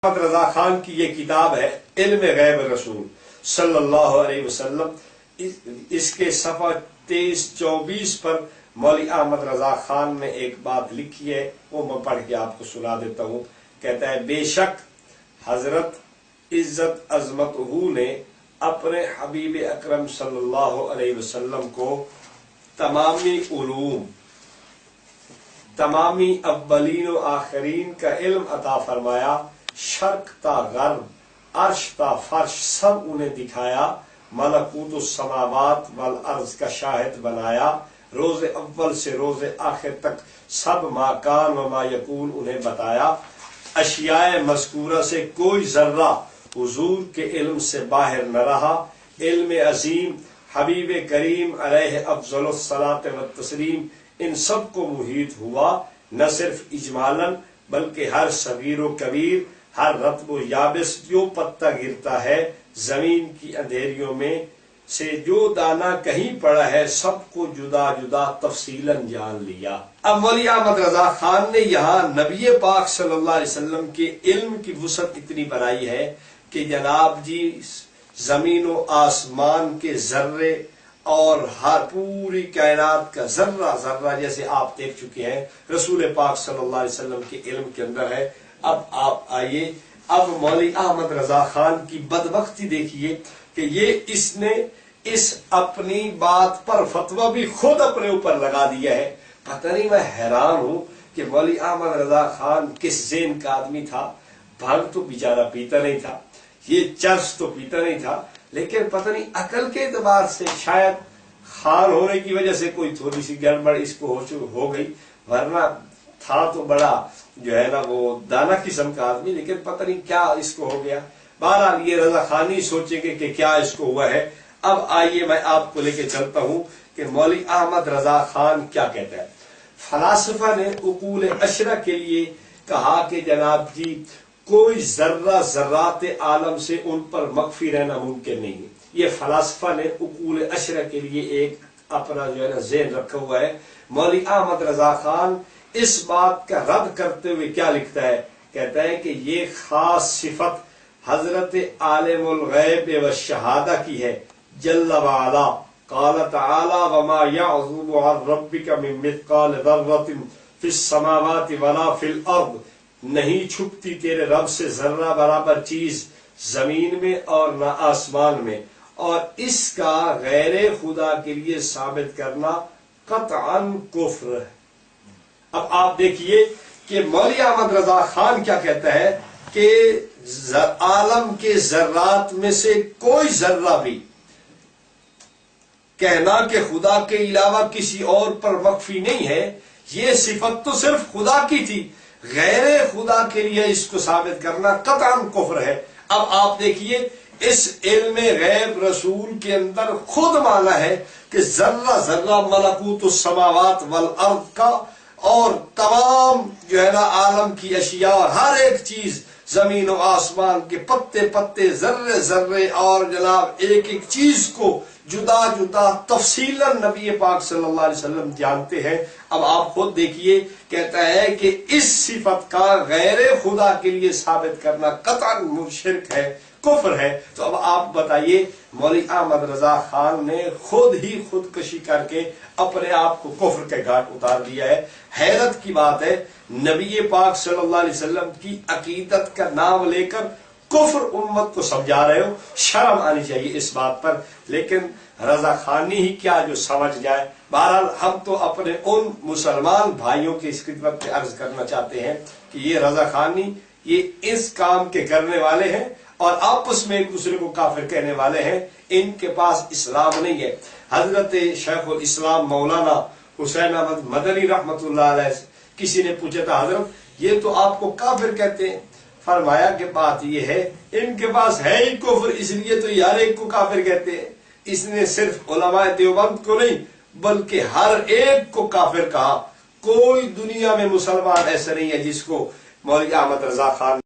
محمد رضا خان کی یہ کتاب ہے علم غیب رسول صلی اللہ علیہ وسلم۔ اس کے صفحہ 23-24 پر مولوی احمد رضا خان نے ایک بات لکھی ہے، وہ میں پڑھ کے آپ کو سنا دیتا ہوں۔ کہتا ہے، بے شک حضرت عزت عظمت نے اپنے حبیب اکرم صلی اللہ علیہ وسلم کو تمامی علوم، تمامی اولین و آخرین کا علم عطا فرمایا، شرق تا غرب، عرش تا فرش سب انہیں دکھایا، ملکوت السماوات والارض کا شاہد بنایا، روز اول سے روز آخر تک سب ما کان و ما یکون انہیں بتایا، اشیاء مذکورہ سے کوئی ذرہ حضور کے علم سے باہر نہ رہا، علم عظیم حبیب کریم علیہ افضل الصلاۃ والتسلیم ان سب کو محیط ہوا، نہ صرف اجمالاً بلکہ ہر صغیر و کبیر، ہر رطب و یابس جو پتہ گرتا ہے زمین کی اندھیریوں میں سے جو دانہ کہیں پڑا ہے، سب کو جدا جدا تفصیلاً جان لیا۔ اب مولوی احمد رضا خان نے یہاں نبی پاک صلی اللہ علیہ وسلم کے علم کی وسعت اتنی بنائی ہے کہ جناب جی زمین و آسمان کے ذرے اور ہر پوری کائنات کا ذرہ ذرہ جیسے آپ دیکھ چکے ہیں رسول پاک صلی اللہ علیہ وسلم کے علم کے اندر ہے۔ اب آپ آئیے، اب مولوی احمد رضا خان کی بدبختی دیکھیے کہ اس نے اس اپنی بات پر فتویٰ بھی خود اپنے اوپر لگا دیا ہے۔ پتہ نہیں، میں حیران ہوں کہ مولوی احمد رضا خان کس ذہن کا آدمی تھا۔ بھنگ تو بیچارہ پیتا نہیں تھا، یہ چرس تو پیتا نہیں تھا، لیکن پتہ نہیں عقل کے اعتبار سے شاید خان ہونے کی وجہ سے کوئی تھوڑی سی گڑبڑ اس کو ہو گئی، ورنہ تھا تو بڑا جو ہے نا وہ دانا قسم کا آدمی، لیکن پتہ نہیں کیا اس کو ہو گیا۔ بہرحال یہ رضا خانی سوچیں گے کہ کیا اس کو ہوا ہے۔ اب آئیے میں آپ کو لے کے چلتا ہوں کہ مولوی احمد رضا خان کیا کہتا ہے۔ فلاسفہ نے عقول عشرہ کے لیے کہا کہ جناب جی کوئی ذرہ ذرات عالم سے ان پر مخفی رہنا ممکن نہیں ہے۔ یہ فلاسفہ نے عقول عشرہ کے لیے ایک اپنا جو ہے نا ذہن رکھا ہوا ہے۔ مولوی احمد رضا خان اس بات کا رد کرتے ہوئے کیا لکھتا ہے، کہتا ہے کہ یہ خاص صفت حضرت عالم الغیب والشہادہ کی ہے جل وعلا۔ قال تعالی وما يعزب عن ربك من مثقال ذرة في السماوات ولا في الارض، نہیں چھپتی تیرے رب سے ذرہ برابر چیز زمین میں اور نہ آسمان میں، اور اس کا غیر خدا کے لیے ثابت کرنا قطعاً کفر ہے۔ اب آپ دیکھیے کہ مولوی احمد رضا خان کیا کہتا ہے کہ عالم کے ذرات میں سے کوئی ذرہ بھی کہنا کہ خدا کے علاوہ کسی اور پر مخفی نہیں ہے، یہ صفت تو صرف خدا کی تھی، غیر خدا کے لیے اس کو ثابت کرنا قطعاً کفر ہے۔ اب آپ دیکھیے اس علم غیب رسول کے اندر خود مانا ہے کہ ذرہ ذرہ ملکوت السماوات والارض کا اور تمام جو ہے نا عالم کی اشیاء اور ہر ایک چیز زمین و آسمان کے پتے پتے ذرے ذرے اور جناب ایک ایک چیز کو جدا جدا تفصیلاً نبی پاک صلی اللہ علیہ وسلم جانتے ہیں۔ اب آپ خود دیکھیے، کہتا ہے کہ اس صفت کا غیر خدا کے لیے ثابت کرنا قطعاً شرک ہے، کفر ہے۔ تو اب آپ بتائیے، مولوی احمد رضا خان نے خود ہی خودکشی کر کے اپنے آپ کو کفر کے گھاٹ اتار دیا ہے۔ حیرت کی بات ہے، نبی پاک صلی اللہ علیہ وسلم کی عقیدت کا نام لے کر کفر امت کو سمجھا رہے ہو، شرم آنی چاہیے اس بات پر، لیکن رضا خانی ہی کیا جو سمجھ جائے۔ بہرحال ہم تو اپنے ان مسلمان بھائیوں کی اس خدمت میں عرض کرنا چاہتے ہیں کہ یہ رضا خانی یہ اس کام کے کرنے والے ہیں اور آپس میں ایک دوسرے کو کافر کہنے والے ہیں، ان کے پاس اسلام نہیں ہے۔ حضرت شیخ الاسلام مولانا حسین احمد مدنی رحمت اللہ علیہ کسی نے پوچھا تھا، حضرت یہ تو آپ کو کافر کہتے ہیں۔ فرمایا کہ بات یہ ہے ان کے پاس ہے ہی کفر، اس لیے تو ہر ایک کو کافر کہتے ہیں۔ اس نے صرف علماء دیوبند کو نہیں بلکہ ہر ایک کو کافر کہا۔ کوئی دنیا میں مسلمان ایسا نہیں ہے جس کو مولوی احمد رضا خان